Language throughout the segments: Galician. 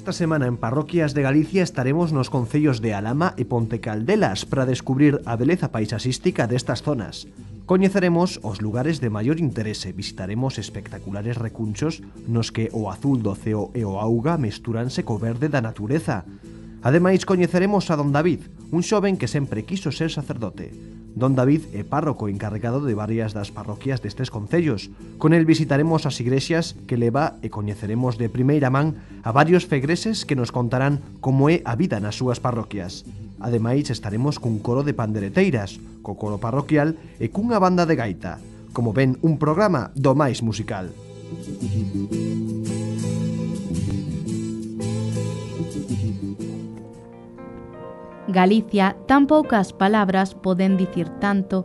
Esta semana en Parroquias de Galicia estaremos nos concellos de Alhama e Ponte Caldelas para descubrir a beleza paisaxística destas zonas. Coñeceremos os lugares de maior interese, visitaremos espectaculares recunchos nos que o azul do ceo e o auga mesturanse co verde da natureza. Ademais, coñeceremos a Don David, un xoven que sempre quiso ser sacerdote. Don David é párroco encarregado de varias das parroquias destes concellos. Con el visitaremos as igrexas que leva e coñeceremos de primeira man a varios fegreses que nos contarán como é a vida nas súas parroquias. Ademais, estaremos cun coro de pandereteiras, co coro parroquial e cunha banda de gaita. Como ven, un programa do máis musical. Galicia, tan poucas palabras poden dicir tanto.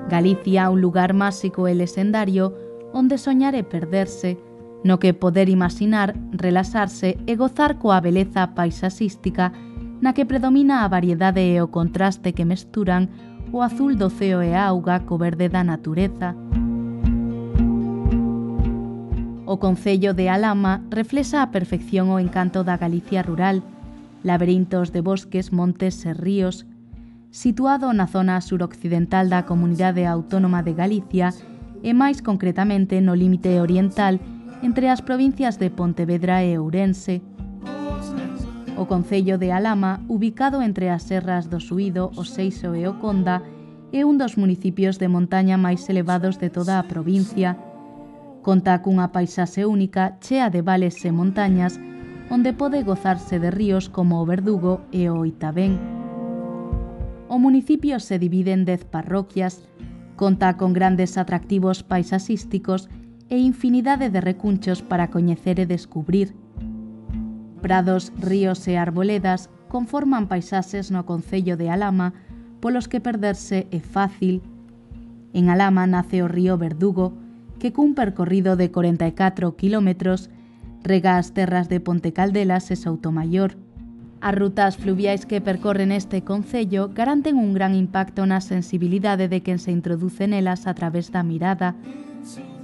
Galicia, un lugar máxico e lesendario onde soñar e perderse, no que poder imaginar, relaxarse e gozar coa beleza paisaxística na que predomina a variedade e o contraste que mesturan o azul do ceo e a auga co verde da natureza. O concello de Alhama reflexa a perfección o encanto da Galicia rural, laberintos de bosques, montes e ríos. Situado na zona suroccidental da Comunidade Autónoma de Galicia e máis concretamente no límite oriental entre as provincias de Pontevedra e Ourense. O concello de Alhama, ubicado entre as serras do Suído, o Seixo e o Conda, é un dos municipios de montaña máis elevados de toda a provincia. Conta cunha paisaxe única, chea de vales e montañas, onde pode gozarse de ríos como o Verdugo e o Oitabén. O municipio se divide en 10 parroquias, conta con grandes atractivos paisaxísticos e infinidade de recunchos para coñecer e descubrir. Prados, ríos e arboledas conforman paisaxes no concello de Alhama polos que perderse é fácil. En Alhama nace o río Verdugo, que cun percorrido de 44 kilómetros rega as terras de Ponte Caldelas e Soutomaior. As rutas fluviais que percorren este concello garanten un gran impacto na sensibilidade de quen se introduce nelas a través da mirada.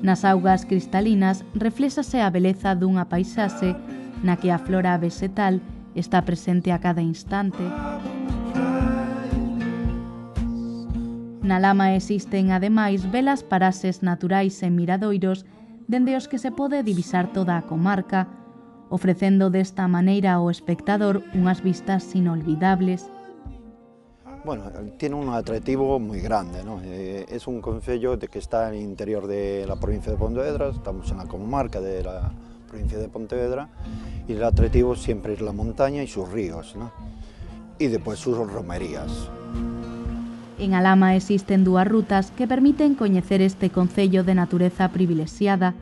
Nas augas cristalinas refléxase a beleza dunha paisaxe na que a flora vegetal está presente a cada instante. Na Alhama existen, ademais, belas paraxes naturais e miradoiros dende os que se pode divisar toda a comarca, ofrecendo desta maneira ao espectador unhas vistas inolvidables. Bueno, tiene un atractivo muy grande, ¿no? Es un concello que está en el interior de la provincia de Pontevedra, estamos en la comarca de la provincia de Pontevedra, y el atractivo siempre es la montaña y sus ríos, ¿no? Y después sus romerías. En Alhama existen dúas rutas que permiten coñecer este concello de natureza privilexiada,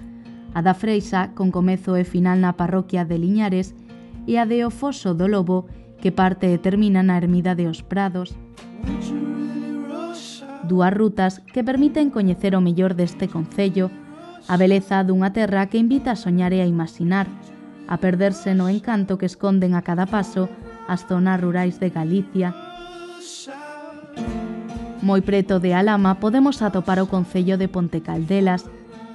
a da Freixa, con comezo e final na parroquia de Liñares, e a de O Foso do Lobo, que parte e termina na ermida de Os Prados. Dúas rutas que permiten coñecer o mellor deste concello, a beleza dunha terra que invita a soñar e a imaginar, a perderse no encanto que esconden a cada paso as zonas rurais de Galicia. Moi preto de Alhama podemos atopar o concello de Ponte Caldelas,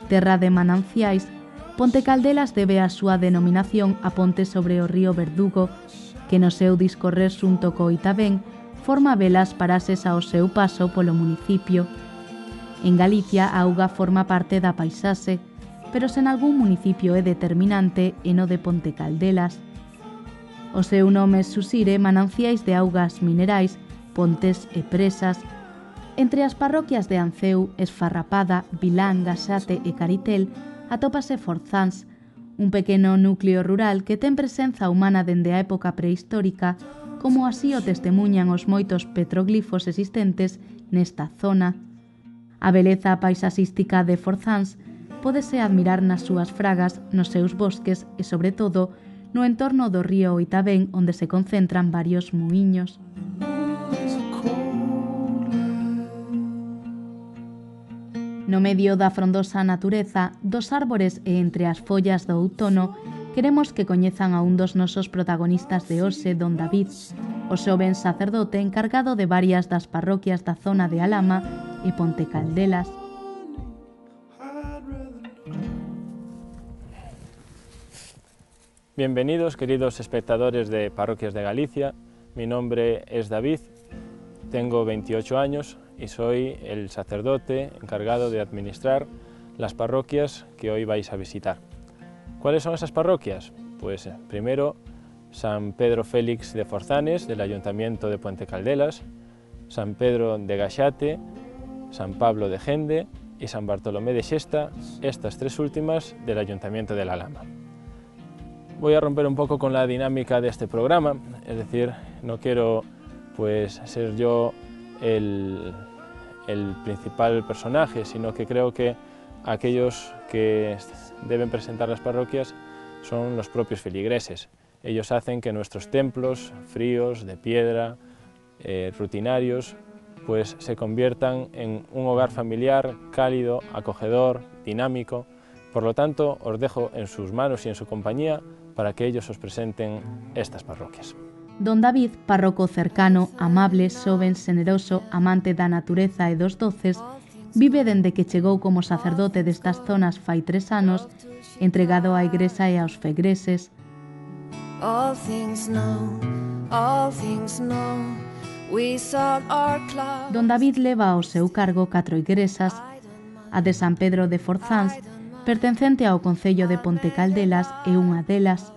terra de mananciais. Ponte Caldelas debe a súa denominación a ponte sobre o río Verdugo, que no seu discorrer xunto co Oitabén forma belas paraxes ao seu paso polo municipio. En Galicia a auga forma parte da paisaxe, pero se en algún municipio é determinante e no de Ponte Caldelas. O seu nome susire mananciais de augas minerais, pontes e presas. Entre as parroquias de Anceu, Esfarrapada, Vilán, Gaxate e Caritel atópase Forzans, un pequeno núcleo rural que ten presenza humana dende a época prehistórica, como así o testemunhan os moitos petroglifos existentes nesta zona. A beleza paisaxística de Forzans pódese admirar nas súas fragas, nos seus bosques e, sobre todo, no entorno do río Oitabén, onde se concentran varios muiños. No medio da frondosa natureza, dos árbores e entre as follas do outono, queremos que coñezan a un dos nosos protagonistas de hoxe, Don David, o xoven sacerdote encargado de varias das parroquias da zona de Alhama e Ponte Caldelas. Bienvenidos, queridos espectadores de Parroquias de Galicia. Mi nombre es David, tengo 28 años y soy el sacerdote encargado de administrar las parroquias que hoy vais a visitar. ¿Cuáles son esas parroquias? Pues primero San Pedro Félix de Forzanes, del Ayuntamiento de Puente Caldelas, San Pedro de Gaxate, San Pablo de Gende y San Bartolomé de Xesta, estas tres últimas del Ayuntamiento de La Lama. Voy a romper un poco con la dinámica de este programa, es decir, no quiero pues ser yo el principal personaje, sino que creo que aquellos que deben presentar las parroquias son los propios feligreses. Ellos hacen que nuestros templos fríos, de piedra, rutinarios, pues se conviertan en un hogar familiar, cálido, acogedor, dinámico. Por lo tanto, os dejo en sus manos y en su compañía para que ellos os presenten estas parroquias. Don David, párroco cercano, amable, xoven, xeneroso, amante da natureza e dos doces, vive dende que chegou como sacerdote destas zonas fai 3 anos, entregado á Igrexa e aos fegreses. Don David leva ao seu cargo 4 igrexas, a de San Pedro de Forzáns, pertencente ao concello de Ponte Caldelas, é unha delas.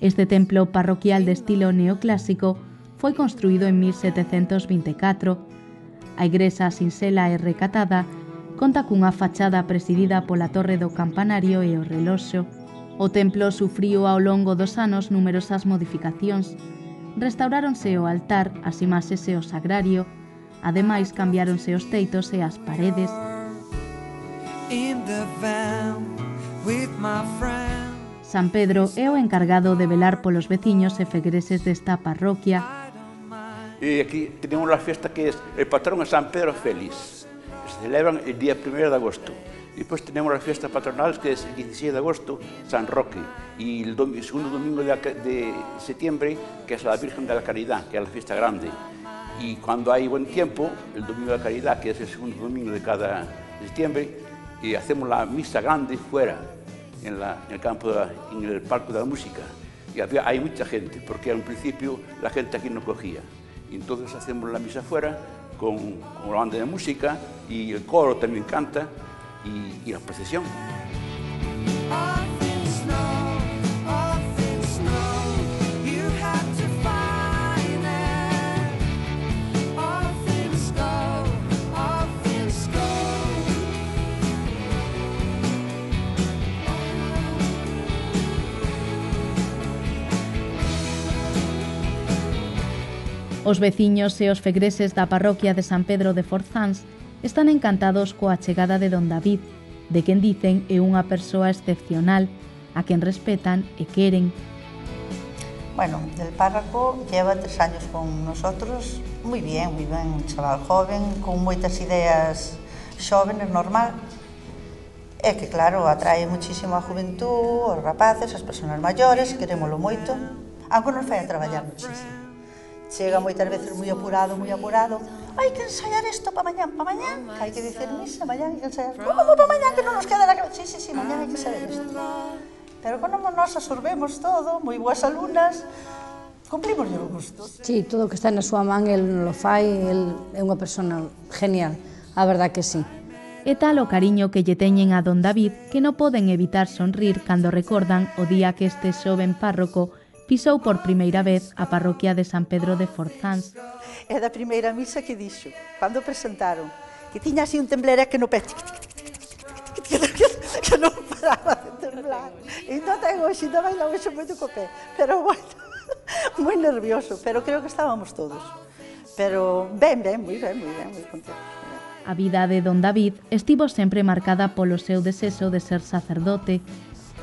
Este templo parroquial de estilo neoclásico foi construído en 1724. A igrexa sinxela e recatada conta cunha fachada presidida pola torre do campanario e o reloxo. O templo sufriu ao longo dos anos numerosas modificacións. Restauráronse o altar, as imaxes e o sagrario. Ademais, cambiáronse os teitos e as paredes. San Pedro é o encargado de velar polos veciños e fegreses desta parroquia. E aquí tenemos la fiesta que es el patrón es San Pedro Félix. Se celebran el día 1 de agosto. Y después tenemos la fiesta patronal que es el 16 de agosto, San Roque. Y el segundo domingo de septiembre, que es la Virgen de la Caridad, que es la fiesta grande. Y cuando hay buen tiempo, el domingo de la Caridad, que es el segundo domingo de cada septiembre, y hacemos la misa grande fuera, en el campo, en el Parque de la Música. Y hay mucha gente, porque al principio la gente aquí no cogía. Y entonces hacemos la misa fuera con la banda de música y el coro también canta y la procesión. Os veciños e os fegreses da parroquia de San Pedro de Forzáns están encantados coa chegada de Don David, de quen dicen é unha persoa excepcional, a quen respetan e queren. Bueno, el párroco lleva 3 años con nosotros, muy bien, un chaval joven, con moitas ideas xóvenes, normal. É que, claro, atrae muchísimo a juventud, os rapaces, as persoas maiores, querémolo moito, aunque nos fai a traballar muchísimo. Chega moitas veces moi apurado, hai que ensaiar isto para mañán, que hai que dicer misa, mañán hai que ensaiar. Como para mañán que non nos queda na cabeza? Sí, mañán hai que saber isto. Pero como nos absorbemos todo, moi boas alumnas, cumplimos o gusto. Sí, todo o que está na súa man, el non lo fai, el é unha persona genial, a verdad que sí. É tal o cariño que lle teñen a Don David que non poden evitar sonrir cando recordan o día que este xoven párroco pisou por primeira vez a parroquia de San Pedro de Forzáns. É da primeira misa que dixo, cando presentaron, que tiña así un temblereque no pé, que non paraba de temblar. Entón, hoxe ainda baila hoxe moito co pé, pero bueno, moi nervioso, pero creo que estábamos todos. Pero ben, moi contentos. A vida de Don David estivo sempre marcada polo seu desexo de ser sacerdote.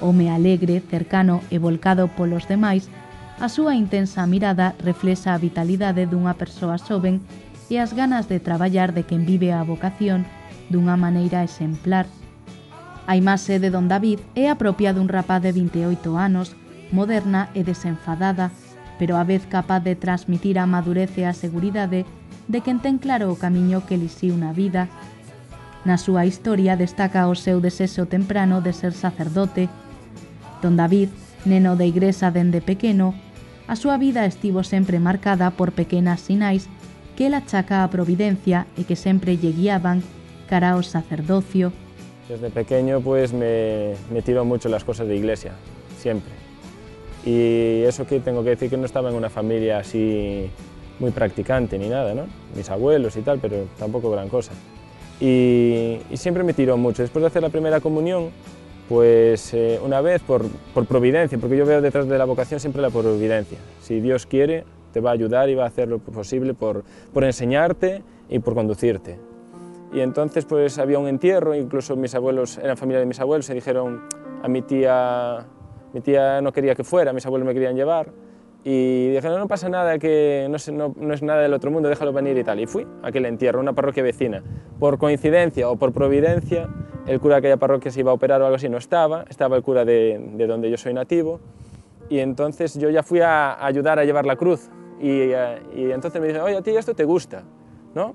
Home alegre, cercano e volcado polos demais, a súa intensa mirada reflexa a vitalidade dunha persoa xoven e as ganas de traballar de quen vive a vocación dunha maneira exemplar. A imaxe de Don David é a propia dun rapaz de 28 anos, moderna e desenfadada, pero a vez capaz de transmitir a madurez e a seguridade de quen ten claro o camiño que elixiu na vida. Na súa historia destaca o seu desexo temprano de ser sacerdote. Don David Neno de igresa dende pequeno, a súa vida estivo sempre marcada por pequenas sinais que el achaca a providencia e que sempre lle guiaban cara ao sacerdocio. Desde pequeño pues me tiró mucho las cosas de iglesia, siempre. Y eso que tengo que decir que no estaba en una familia así muy practicante ni nada, ¿no? Mis abuelos y tal, pero tampoco gran cosa. Y siempre me tiró mucho. Después de hacer la primera comunión, pues una vez por providencia, porque yo veo detrás de la vocación siempre la providencia. Si Dios quiere, te va a ayudar y va a hacer lo posible por enseñarte y por conducirte. Y entonces pues había un entierro, incluso mis abuelos, eran familia de mis abuelos, y dijeron a mi tía no quería que fuera, mis abuelos me querían llevar, y dijeron no pasa nada, que no es nada del otro mundo, déjalo venir y tal. Y fui a aquel entierro, una parroquia vecina. Por coincidencia o por providencia, el cura de aquella parroquia se iba a operar o algo así, no estaba el cura de donde yo soy nativo, y entonces yo ya fui a ayudar a llevar la cruz, y entonces me dice, oye, a ti esto te gusta, ¿no?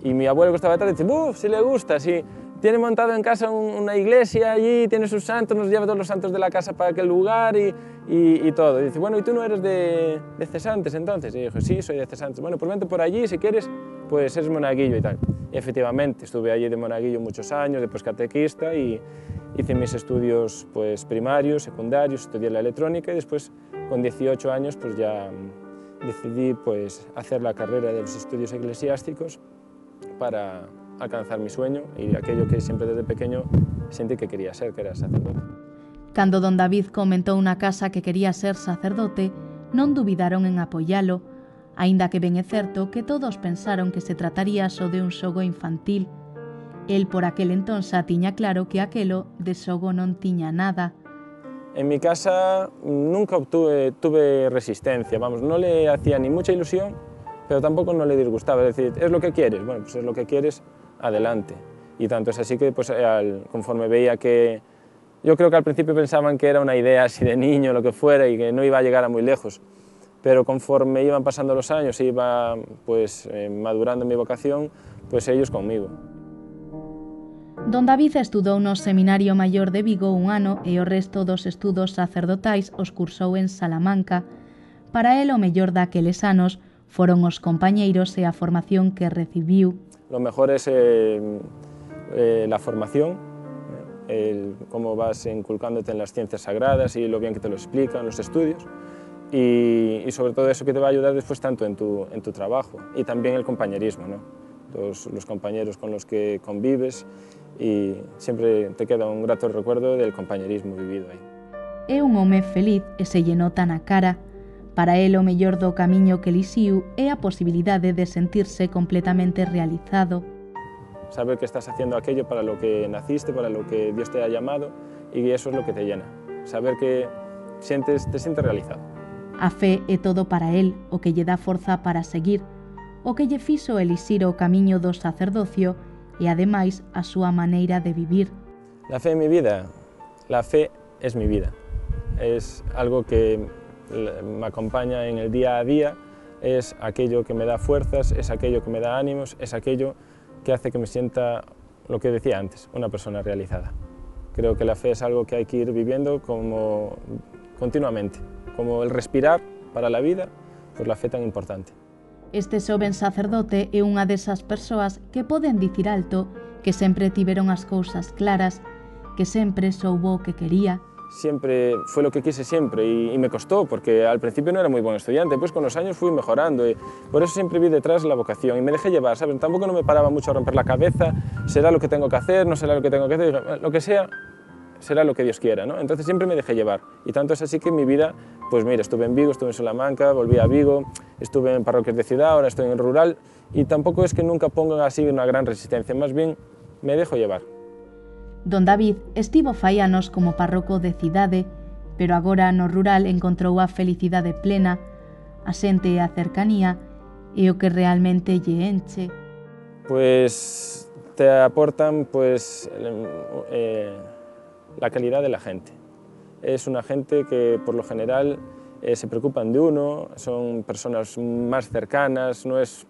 Y mi abuelo que estaba detrás dice, ¡buf! Si le gusta, si tiene montado en casa una iglesia allí, tiene sus santos, nos lleva todos los santos de la casa para aquel lugar y todo. Y dice, bueno, ¿y tú no eres de Cesantes entonces? Y dije, sí, soy de Cesantes. Bueno, pues vente por allí, si quieres, pues eres monaguillo y tal. Y efectivamente, estuve allí de monaguillo muchos años, después catequista, y hice mis estudios pues, primarios, secundarios, estudié la electrónica y después, con 18 años, pues ya decidí pues, hacer la carrera de los estudios eclesiásticos para alcanzar mi sueño y aquello que siempre desde pequeño sentí que quería ser, que era sacerdote. Cando don David comentou na casa que quería ser sacerdote, non dubidaron en apoialo, aínda que ben é certo que todos pensaron que se trataría só de un xogo infantil. El por aquel entón xa tiña claro que aquelo de xogo non tiña nada. En mi casa nunca tuve resistencia, vamos, no le hacía ni mucha ilusión, pero tampoco no le disgustaba, es decir, ¿es lo que quieres? Bueno, pues es lo que quieres, adelante. Y tanto es así que pues, conforme veía que... Yo creo que al principio pensaban que era una idea así de niño, lo que fuera, y que no iba a llegar a muy lejos. Pero conforme iban pasando los años e iba pues, madurando mi vocación, pues ellos conmigo. Don David estudou no Seminario Maior de Vigo un ano e o resto dos estudos sacerdotais os cursou en Salamanca. Para el o mellor daqueles anos foron os compañeiros e a formación que recibiu. Lo mejor es la formación, cómo vas inculcándote en las ciencias sagradas y lo bien que te lo explican los estudios, y sobre todo eso que te va a ayudar después tanto en tu trabajo, y también el compañerismo, ¿no? Los compañeros con los que convives, y siempre te queda un grato recuerdo del compañerismo vivido aí. É un home feliz e se lle nota na cara. Para el o mellor do camiño que elixiu é a posibilidade de sentirse completamente realizado. Saber que estás haciendo aquello para lo que naciste, para lo que Dios te ha llamado, y eso es lo que te llena. Saber que te sientes realizado. A fe é todo para el, o que lle dá forza para seguir, o que lle fixo elixir o camiño do sacerdocio e, ademais, a súa maneira de vivir. La fe en mi vida. La fe es mi vida. Es algo que me acompaña en el día a día, es aquello que me da fuerzas, es aquello que me da ánimos, es aquello que hace que me sienta, lo que decía antes, una persona realizada. Creo que la fe es algo que hay que ir viviendo como continuamente, como el respirar para la vida, pues la fe tan importante. Este xoven sacerdote é unha desas persoas que poden dicir alto que sempre tiveron as cousas claras, que sempre soubo o que quería. Siempre fue lo que quise siempre y me costó, porque al principio no era muy buen estudiante, pues con los años fui mejorando y por eso siempre vi detrás la vocación y me dejé llevar, ¿sabes? Tampoco no me paraba mucho a romper la cabeza, será lo que tengo que hacer, no será lo que tengo que hacer, lo que sea, será lo que Dios quiera, ¿no? Entonces siempre me dejé llevar y tanto es así que en mi vida, pues mira, estuve en Vigo, estuve en Salamanca, volví a Vigo, estuve en parroquias de ciudad, ahora estoy en rural y tampoco es que nunca pongan así una gran resistencia, más bien me dejo llevar. Don David estivo fai anos como párroco de cidade, pero agora no rural encontrou a felicidade plena, a xente e a cercanía e o que realmente lle enche. Pues te aportan pues la calidad de la gente. Es una gente que por lo general se preocupan de uno, son personas más cercanas, no es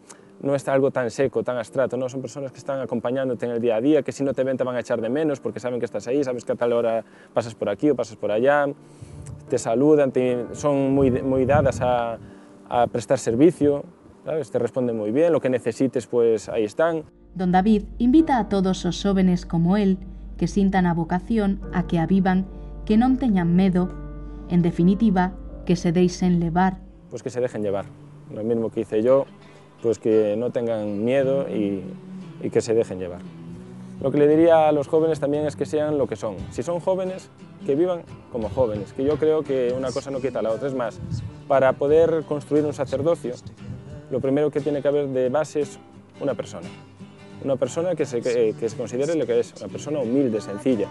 algo tan seco, tan abstracto, no, son personas que están acompañándote en el día a día, que si no te ven te van a echar de menos porque saben que estás ahí, sabes que a tal hora pasas por aquí o pasas por allá, te saludan, son muy dadas a prestar servicio, ¿sabes? Te responden muy bien, lo que necesites, pues ahí están. Don David invita a todos os xóvenes como él que sintan a vocación a que a vivan, que non teñan medo, en definitiva, que se deixen levar. Pues que se dejen llevar, lo mismo que hice yo, pues que no tengan miedo y que se dejen llevar. Lo que le diría a los jóvenes también es que sean lo que son. Si son jóvenes, que vivan como jóvenes, que yo creo que una cosa no quita a la otra. Es más, para poder construir un sacerdocio, lo primero que tiene que haber de base es una persona que se considere lo que es, una persona humilde, sencilla,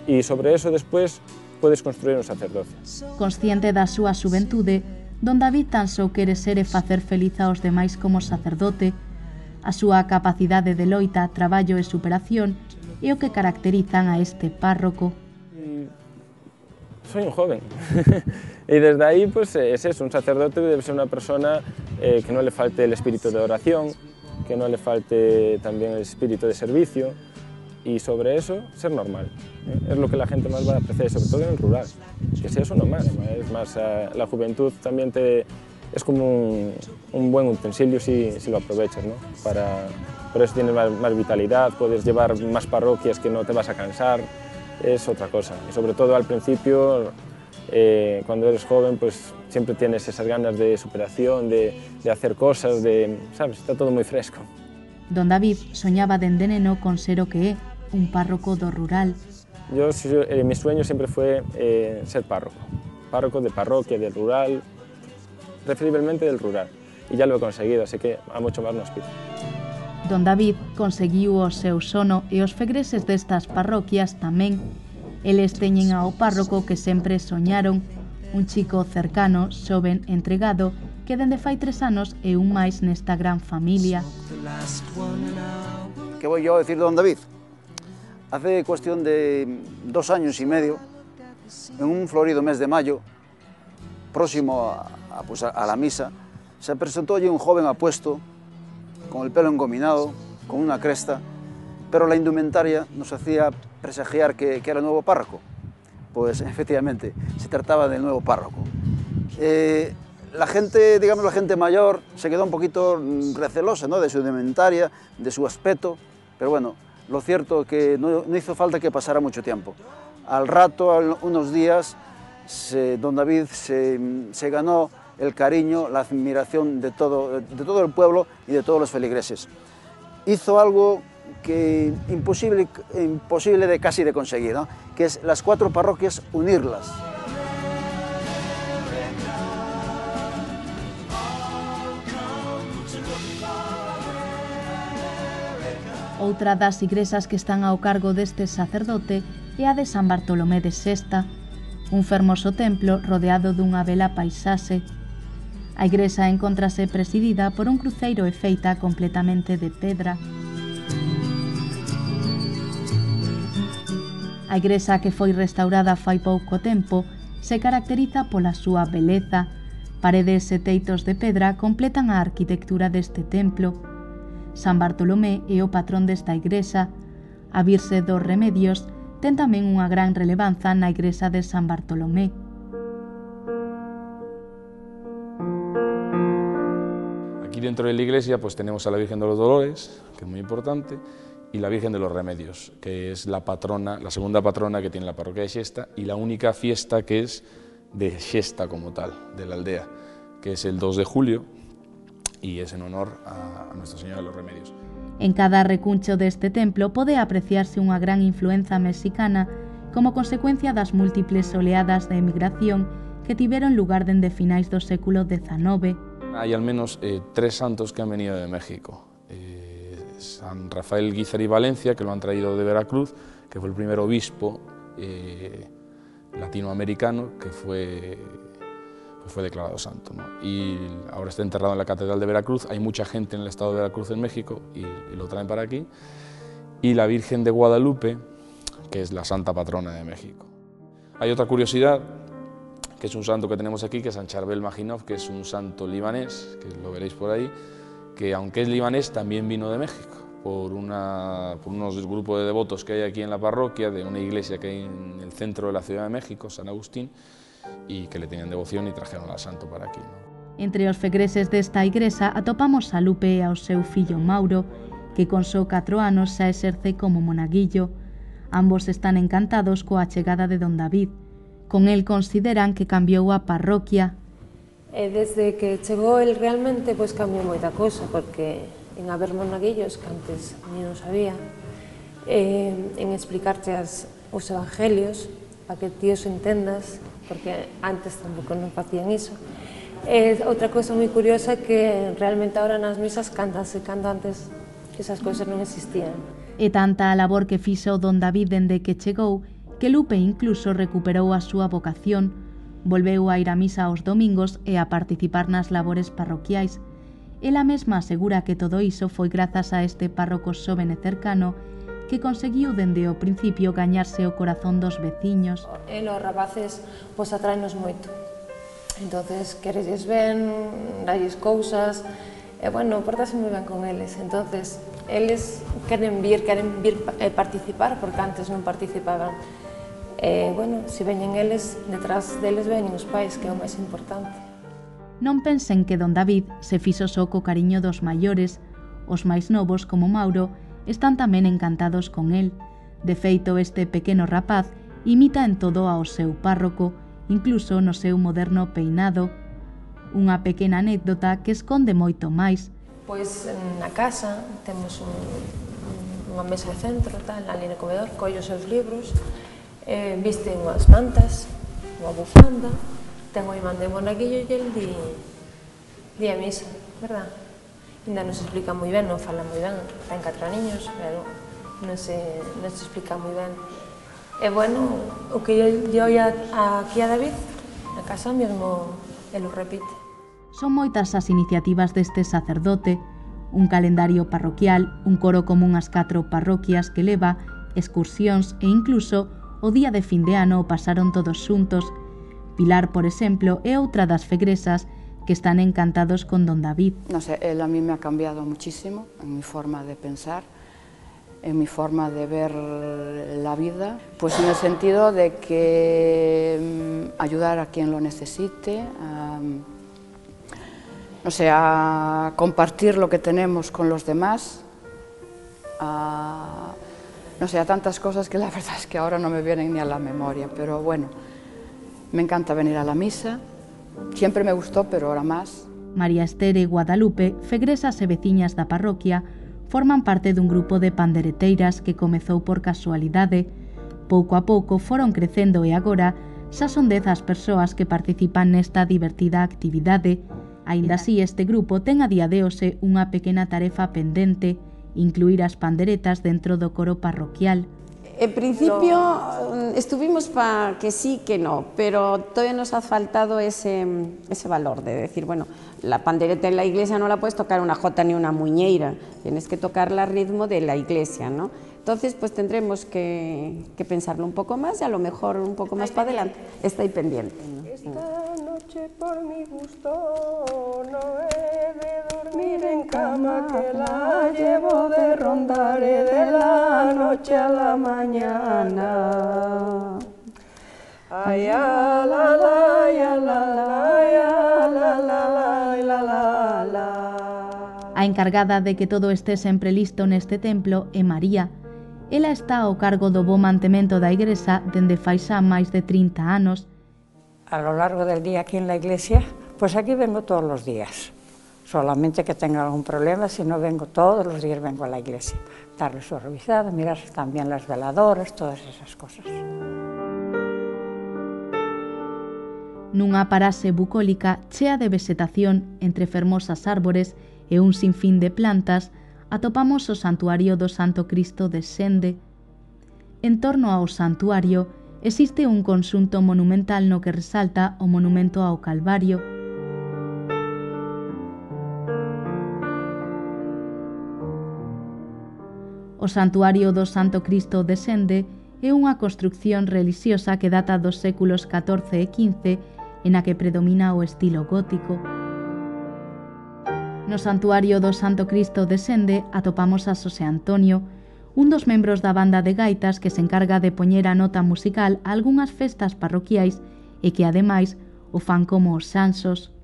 y sobre eso después puedes construir un sacerdocio. Consciente da súa xuventude, don David tan só quere ser e facer feliz aos demais como sacerdote. A súa capacidade de loita, traballo e superación é o que caracterizan a este párroco. Soy un joven y desde ahí pues es eso, un sacerdote debe ser una persona que no le falte el espíritu de oración, que no le falte también el espíritu de servicio y sobre eso ser normal. Es lo que la gente más va a apreciar, sobre todo en el rural, que sea eso normal. Es más, la juventud también es como un buen utensilio si lo aprovechas, ¿no? Por eso tienes más vitalidad, puedes llevar más parroquias que no te vas a cansar, es otra cosa. Y sobre todo al principio, cuando eres joven, pues siempre tienes esas ganas de superación, de hacer cosas, ¿sabes? Está todo muy fresco. Don David soñaba dende neno con ser o que é, un párroco do rural. Mi sueño siempre fue ser párroco de parroquia, del rural, preferiblemente del rural, y ya lo he conseguido, así que a mucho más no aspiro. Don David conseguiu o seu sono e os fegreses destas parroquias tamén. Eles teñen ao párroco que sempre soñaron, un chico cercano, xoven, entregado, que dende fai 3 anos é un máis nesta gran familia. ¿Qué voy yo a decir de don David? Hace cuestión de 2 años y medio, en un florido mes de mayo, próximo a la misa, se presentó allí un joven apuesto, con el pelo engominado, con una cresta, pero la indumentaria nos hacía presagiar que era el nuevo párroco. Pues efectivamente, se trataba del nuevo párroco. La gente, digamos la gente mayor, se quedó un poquito recelosa, ¿no?, de su indumentaria, de su aspecto, pero bueno, lo cierto es que no hizo falta que pasara mucho tiempo. Al rato, a unos días, don David se ganó el cariño, la admiración de todo el pueblo y de todos los feligreses. Hizo algo que imposible casi de conseguir, ¿no?, que es las 4 parroquias unirlas. Outra das igrexas que están ao cargo deste sacerdote é a de San Bartolomé de Sesta, un fermoso templo rodeado dunha bela paisaxe. A igrexa encontrase presidida por un cruceiro e feita completamente de pedra. A igrexa, que foi restaurada fai pouco tempo, se caracteriza pola súa beleza. Paredes e teitos de pedra completan a arquitectura deste templo. San Bartolomé é o patrón desta igrexa. A Virxe dos Remedios ten tamén unha gran relevanza na igrexa de San Bartolomé. Aquí dentro de la iglesia pues tenemos a la Virgen de los Dolores, que es muy importante, y la Virgen de los Remedios, que es la patrona, la segunda patrona que tiene la parroquia de Xesta y la única fiesta que es de Xesta como tal, de la aldea, que es el 2 de julio y es en honor a Nuestra Señora de los Remedios. En cada recuncho deste templo pode apreciarse unha gran influenza mexicana como consecuencia das múltiples oleadas de emigración que tiveron lugar dende finais do século XIX. Hay al menos 3 santos que han venido de México. San Rafael Guízar y Valencia, que lo han traído de Veracruz, que fue el primer obispo latinoamericano que fue declarado santo, ¿no? Y ahora está enterrado en la Catedral de Veracruz. Hay mucha gente en el estado de Veracruz, en México, y lo traen para aquí. Y la Virgen de Guadalupe, que es la santa patrona de México. Hay otra curiosidad, que es un santo que tenemos aquí, que es San Charbel Maginov, que es un santo libanés, que lo veréis por ahí, que aunque es libanés, también vino de México, por unos grupos de devotos que hay aquí en la parroquia, de una iglesia que hay en el centro de la Ciudad de México, San Agustín, y que le tenían devoción y trajeron al santo para aquí, ¿no? Entre os fegreses desta igrexa atopamos a Lupe e ao seu fillo Mauro, que con só 4 anos xa exerce como monaguillo. Ambos están encantados coa chegada de don David. Con el consideran que cambiou a parroquia. Desde que chegou el realmente pois cambiou moita cousa, porque en haber monaguillos que antes non sabía, en explicarte os evangelios para que ti os entendas, porque antes tampouco non facían iso. Outra cousa moi curiosa que realmente ahora nas misas cántase, cando antes esas cousas non existían. E tanta a labor que fixo don David dende que chegou, que Lupe incluso recuperou a súa vocación, volveu a ir a misa aos domingos e a participar nas labores parroquiais. Ela mesma asegura que todo iso foi grazas a este párroco xoven e cercano que conseguiu dende o principio gañarse o corazón dos veciños. E os rapaces pois atraenos moito. Entonces, querelles ben, dalles cousas, e bueno, portase moi ben con eles. Entonces, eles queren vir participar, porque antes non participaban. Bueno, se veñen eles, detrás deles veñen os pais, que é o máis importante. Non pensen que don David se fixo só co cariño dos maiores. Os máis novos, como Mauro, están tamén encantados con el. De feito, este pequeno rapaz imita en todo ao seu párroco, incluso no seu moderno peinado. Unha pequena anécdota que esconde moito máis. Pois na casa temos unha mesa de centro, ali no comedor, colle os seus libros, viste unhas mantas, unha bufanda, ten o imán de monaguillo e el di a misa, verdad? Ainda non se explica moi ben, non fala moi ben, ten 4 niños, pero non se explica moi ben. E bueno, o que yo oía aquí a David, na casa mesmo, el o repite. Son moitas as iniciativas deste sacerdote, un calendario parroquial, un coro común ás 4 parroquias que leva, excursións e incluso o día de fin de ano pasaron todos xuntos. Pilar, por exemplo, é outra das fegresas que están encantados con don David. No sé, él a mí me ha cambiado muchísimo en mi forma de pensar, en mi forma de ver la vida, pues en el sentido de que ayudar a quien lo necesite, no sé, a compartir lo que tenemos con los demás, no sé, a tantas cosas que la verdad es que ahora no me vienen ni a la memoria, pero bueno, me encanta venir a la misa, siempre me gustó, pero ahora más. María Esther e Guadalupe, fegresas e veciñas da parroquia, forman parte dun grupo de pandereteiras que comezou por casualidade. Pouco a pouco foron crecendo e agora xa son 10 as persoas que participan nesta divertida actividade. Aínda así, este grupo ten a día de hoxe unha pequena tarefa pendente, incluir as panderetas dentro do coro parroquial. En principio estuvimos para que sí, que no, pero todavía nos ha faltado ese valor de decir, bueno, la pandereta en la iglesia no la puedes tocar una jota ni una muñeira, tienes que tocarla al ritmo de la iglesia, ¿no? Entonces, pues tendremos que pensarlo un poco más y a lo mejor un poco más para adelante. Está ahí pendiente, ¿no? Esta noche por mi gusto no he de dormir en cama, que la llevo de rondaré de la noche a la mañana. Ay, la la, ya la la, ya la la, la la la. A encargada de que todo este sempre listo neste templo é María. Ela está ao cargo do bo mantemento da igrexa dende fai xa máis de 30 anos. A lo largo del día aquí en la iglesia, pues aquí vengo todos los días. Solamente que tenga algún problema, si no vengo todos los días, vengo a la iglesia. Darle su revisada, mirar también las veladoras, todas esas cosas. Nunha parase bucólica chea de vegetación entre fermosas árbores e un sinfín de plantas, atopamos o santuario do Santo Cristo de Sende. En torno ao santuario existe un conxunto monumental no que resalta o monumento ao Calvario. O santuario do Santo Cristo de Sende é unha construcción relixiosa que data dos séculos XIV e XV e na que predomina o estilo gótico. No santuario do Santo Cristo de Sende atopamos a Xosé Antonio, un dos membros da banda de gaitas que se encarga de poñer a nota musical a algunhas festas parroquiais e que ademais o fan como os sansos.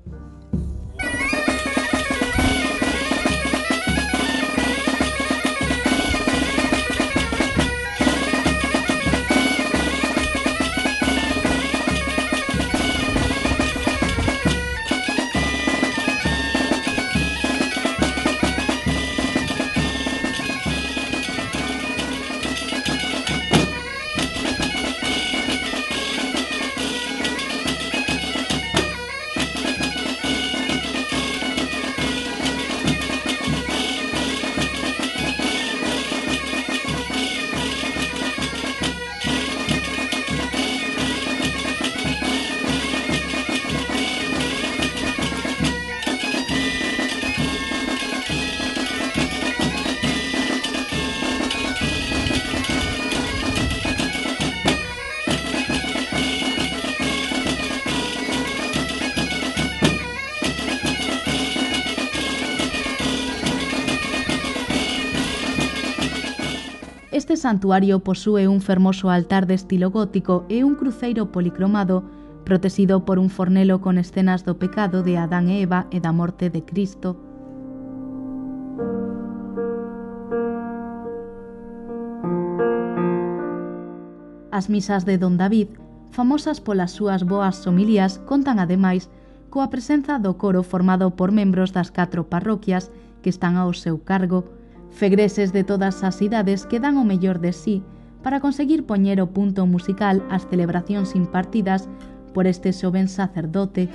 Este santuario posúe un fermoso altar de estilo gótico e un cruceiro policromado protegido por un fornelo con escenas do pecado de Adán e Eva e da morte de Cristo. As misas de Don David, famosas polas súas boas homilías, contan ademais coa presenza do coro formado por membros das 4 parroquias que están ao seu cargo, fegreses de todas as idades que dan o mellor de sí para conseguir poñer o punto musical ás celebracións impartidas por este xoven sacerdote.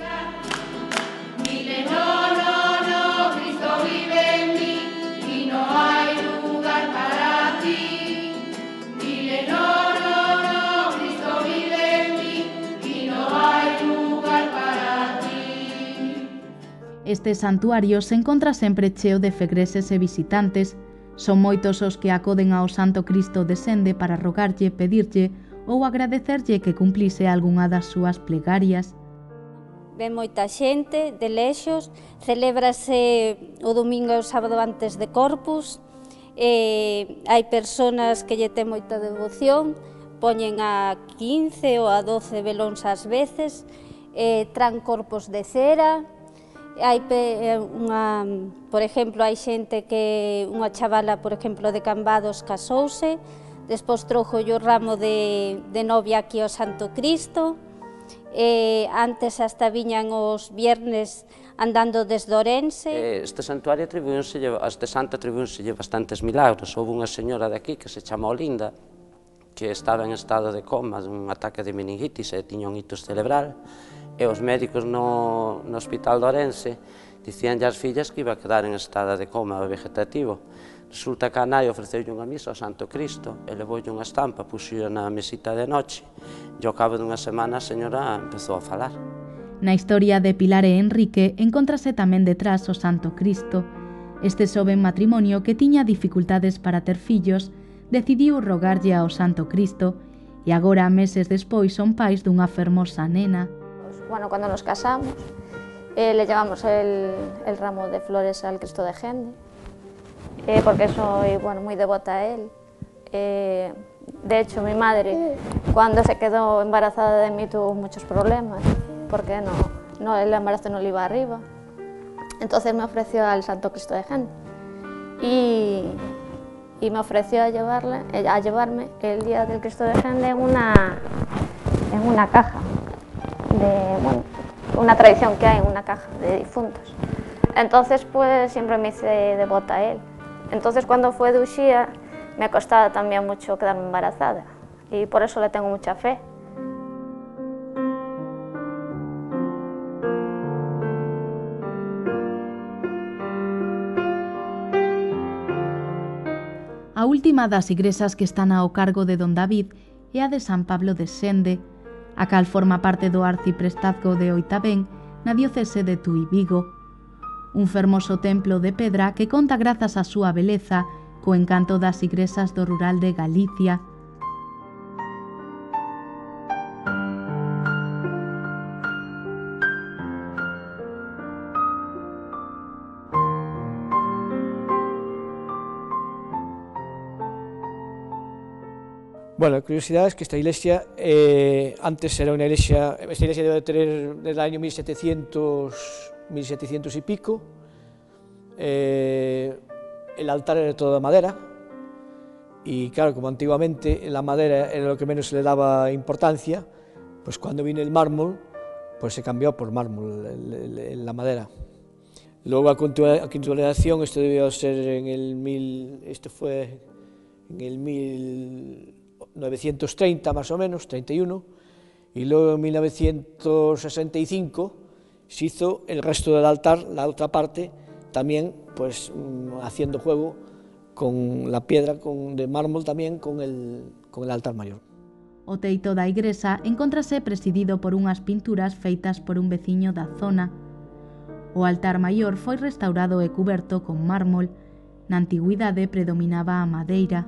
Este santuario se encontra sempre cheo de fegreses e visitantes. Son moitos os que acoden ao Santo Cristo descende para rogarlle, pedirlle ou agradecerlle que cumplise algunha das súas plegarias. Ven moita xente de lexos, celébrase o domingo e o sábado antes de Corpus, hai persoas que lle ten moita devoción, poñen a 15 ou a 12 velóns ás veces, tran corpos de cera. Hai por exemplo, hai xente que unha chavala, por exemplo, de Cambados casouse, despois trouxo o ramo de novia aquí ao Santo Cristo, antes hasta viñan os viernes andando desde Ourense. Este santuario este santo atribúnselle bastantes milagros. Houve unha señora de aquí que se chama Olinda, que estaba en estado de coma dun ataque de meningitis e tiña un ictus cerebral, e os médicos no hospital de Ourense dicíanlle ás fillas que iba a quedar en estado de coma vegetativo. Resulta que a nai ofreceulle unha misa ao Santo Cristo e levoulle unha estampa, puxo na mesita de noche, e ao cabo dunha semana a señora empezou a falar. Na historia de Pilar e Enrique encóntrase tamén detrás o Santo Cristo. Este xoven matrimonio que tiña dificultades para ter fillos decidiu rogarlle ao Santo Cristo e agora, meses despois, son pais dunha fermosa nena. Bueno, cuando nos casamos, le llevamos el ramo de flores al Cristo de Gende, porque soy muy devota a él. De hecho, mi madre, cuando se quedó embarazada de mí, tuvo muchos problemas, porque el embarazo no le iba arriba. Entonces me ofreció al Santo Cristo de Gende y me ofreció a llevarme el día del Cristo de Gende en una caja. Una tradición que hay en una caja de difuntos. Entonces, pues siempre me hice devota a él. Entonces, cuando fue de Uxía, me costaba también mucho quedarme embarazada y por eso le tengo mucha fe. A última das igrexas que están ao cargo de Don David é a de San Pablo de Sende, a cal forma parte do arciprestazgo de Oitavén na diocese de Tui Vigo. Un fermoso templo de pedra que conta grazas á súa beleza co encanto das igrexas do rural de Galicia. Bueno, la curiosidad es que esta iglesia antes era una iglesia, esta iglesia debe tener del año 1700 y pico, el altar era todo de madera y claro, como antiguamente la madera era lo que menos se le daba importancia, pues cuando vino el mármol, pues se cambió por mármol la madera. Luego a continuación, esto debió ser esto fue en el 1930 más o menos, 31, y luego en 1965 se hizo el resto del altar, la otra parte, también pues haciendo juego con la piedra de mármol también con el altar mayor. O teito da igrexa encontrase presidido por unhas pinturas feitas por un veciño da zona. O altar maior foi restaurado e cuberto con mármol. Na antigüidade predominaba a madeira.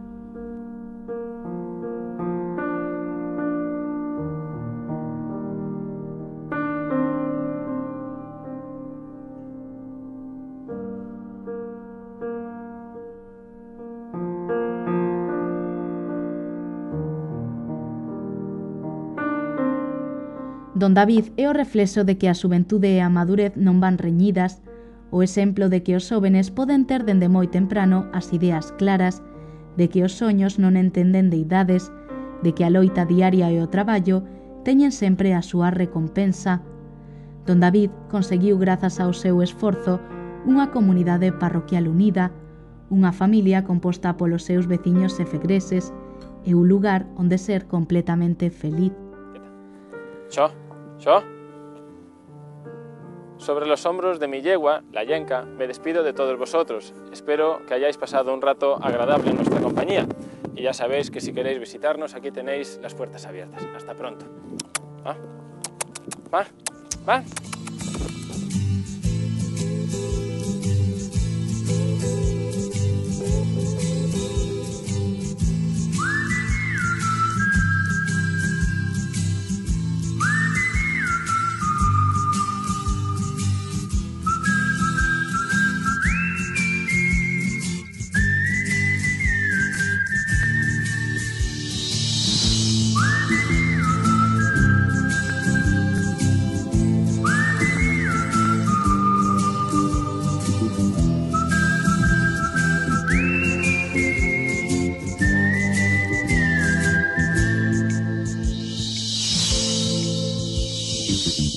Don David é o reflexo de que a xuventude e a madurez non van reñidas, o exemplo de que os xóvenes poden ter dende moi temprano as ideas claras, de que os soños non entenden de idades, de que a loita diaria e o traballo teñen sempre a súa recompensa. Don David conseguiu, grazas ao seu esforzo, unha comunidade parroquial unida, unha familia composta polos seus veciños e fegreses e un lugar onde ser completamente feliz. Yo. Sobre los hombros de mi yegua, la yenca, me despido de todos vosotros. Espero que hayáis pasado un rato agradable en nuestra compañía. Y ya sabéis que si queréis visitarnos, aquí tenéis las puertas abiertas. Hasta pronto. Va.